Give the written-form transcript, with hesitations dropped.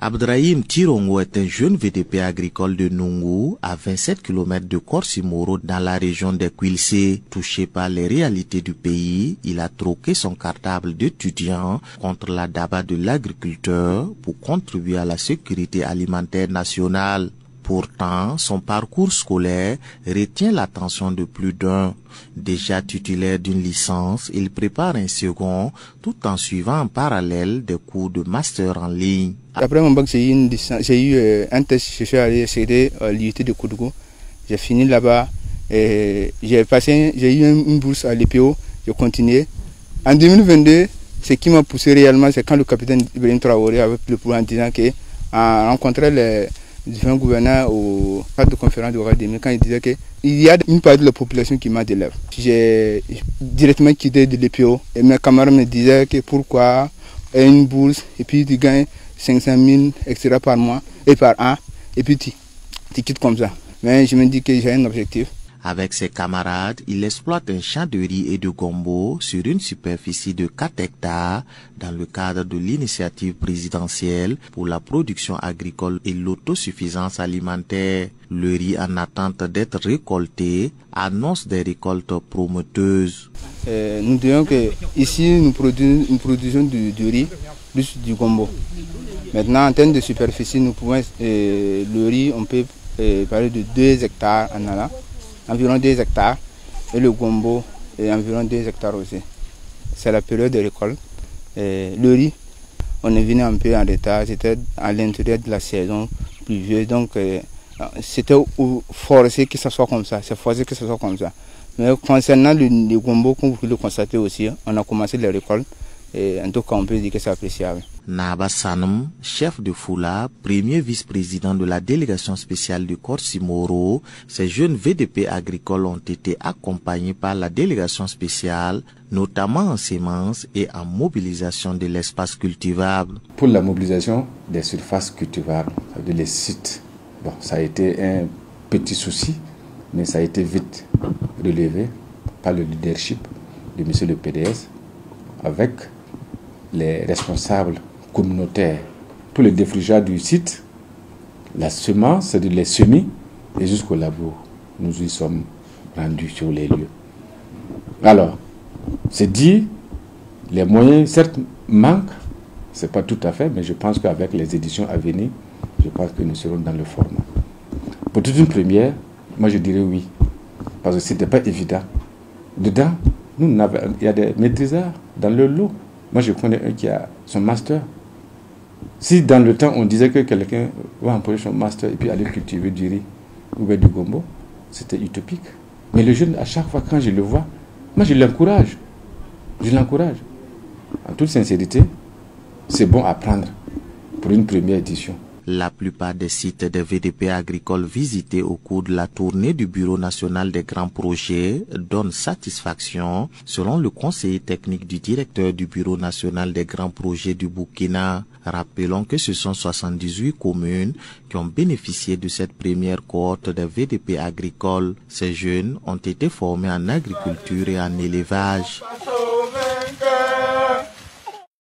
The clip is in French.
Abdrahim Tirongo est un jeune VDP agricole de Nungu, à 27 km de Korsimoro dans la région des Kwilse. Touché par les réalités du pays, il a troqué son cartable d'étudiant contre la daba de l'agriculteur pour contribuer à la sécurité alimentaire nationale. Pourtant, son parcours scolaire retient l'attention de plus d'un. Déjà titulaire d'une licence, il prépare un second tout en suivant en parallèle des cours de master en ligne. Après mon bac, j'ai eu un test, je suis allé accéder à l'IUT de Koudougou. J'ai fini là-bas et j'ai eu une bourse à l'EPO, j'ai continué. En 2022, ce qui m'a poussé réellement, c'est quand le capitaine Ibrahim Traoré avait le pouvoir en disant qu'il a rencontré les différents gouverneurs au cadre de conférence de Ouagadougou quand il disait qu'il y a une partie de la population qui m'a d'élèves. J'ai directement quitté de l'EPO et mes camarades me disaient que pourquoi une bourse et puis tu gagnes 500 000 etc. par mois et par an et puis tu quittes comme ça. Mais je me dis que j'ai un objectif. Avec ses camarades, il exploite un champ de riz et de gombo sur une superficie de 4 hectares dans le cadre de l'initiative présidentielle pour la production agricole et l'autosuffisance alimentaire. Le riz en attente d'être récolté annonce des récoltes prometteuses. Nous disons que ici nous produisons du riz plus du gombo. Maintenant en termes de superficie, nous pouvons le riz on peut parler de 2 hectares en allant. Environ 2 hectares et le gombo est environ 2 hectares aussi. C'est la période de récolte. Le riz, on est venu un peu en retard, c'était à l'intérieur de la saison pluvieuse, donc c'était forcé que ce soit comme ça, c'est forcé que ce soit comme ça. Mais concernant le gombo, comme vous pouvez le constater aussi, on a commencé les récoltes et en tout cas on peut dire que c'est appréciable. Naba Sanum, chef de Foula, premier vice-président de la délégation spéciale de Korsimoro, ces jeunes VDP agricoles ont été accompagnés par la délégation spéciale, notamment en semences et en mobilisation de l'espace cultivable. Pour la mobilisation des surfaces cultivables, les sites, bon, ça a été un petit souci, mais ça a été vite relevé par le leadership de M. le PDS avec les responsables communautaires pour le défrichage du site, la semence, c'est de les semer et jusqu'au labour. Nous y sommes rendus sur les lieux. Alors, c'est dit, les moyens certes manquent, c'est pas tout à fait, mais je pense qu'avec les éditions à venir, je pense que nous serons dans le format. Pour toute une première, moi je dirais oui, parce que c'était pas évident. Dedans, il y a des maîtrisards dans le lot. Moi je connais un qui a son master. Si dans le temps on disait que quelqu'un va empocher son master et puis aller cultiver du riz ou du gombo, c'était utopique. Mais le jeune, à chaque fois quand je le vois, moi je l'encourage. Je l'encourage. En toute sincérité, c'est bon à prendre pour une première édition. La plupart des sites des VDP agricoles visités au cours de la tournée du Bureau national des grands projets donnent satisfaction, selon le conseiller technique du directeur du Bureau national des grands projets du Burkina. Rappelons que ce sont 78 communes qui ont bénéficié de cette première cohorte des VDP agricoles. Ces jeunes ont été formés en agriculture et en élevage.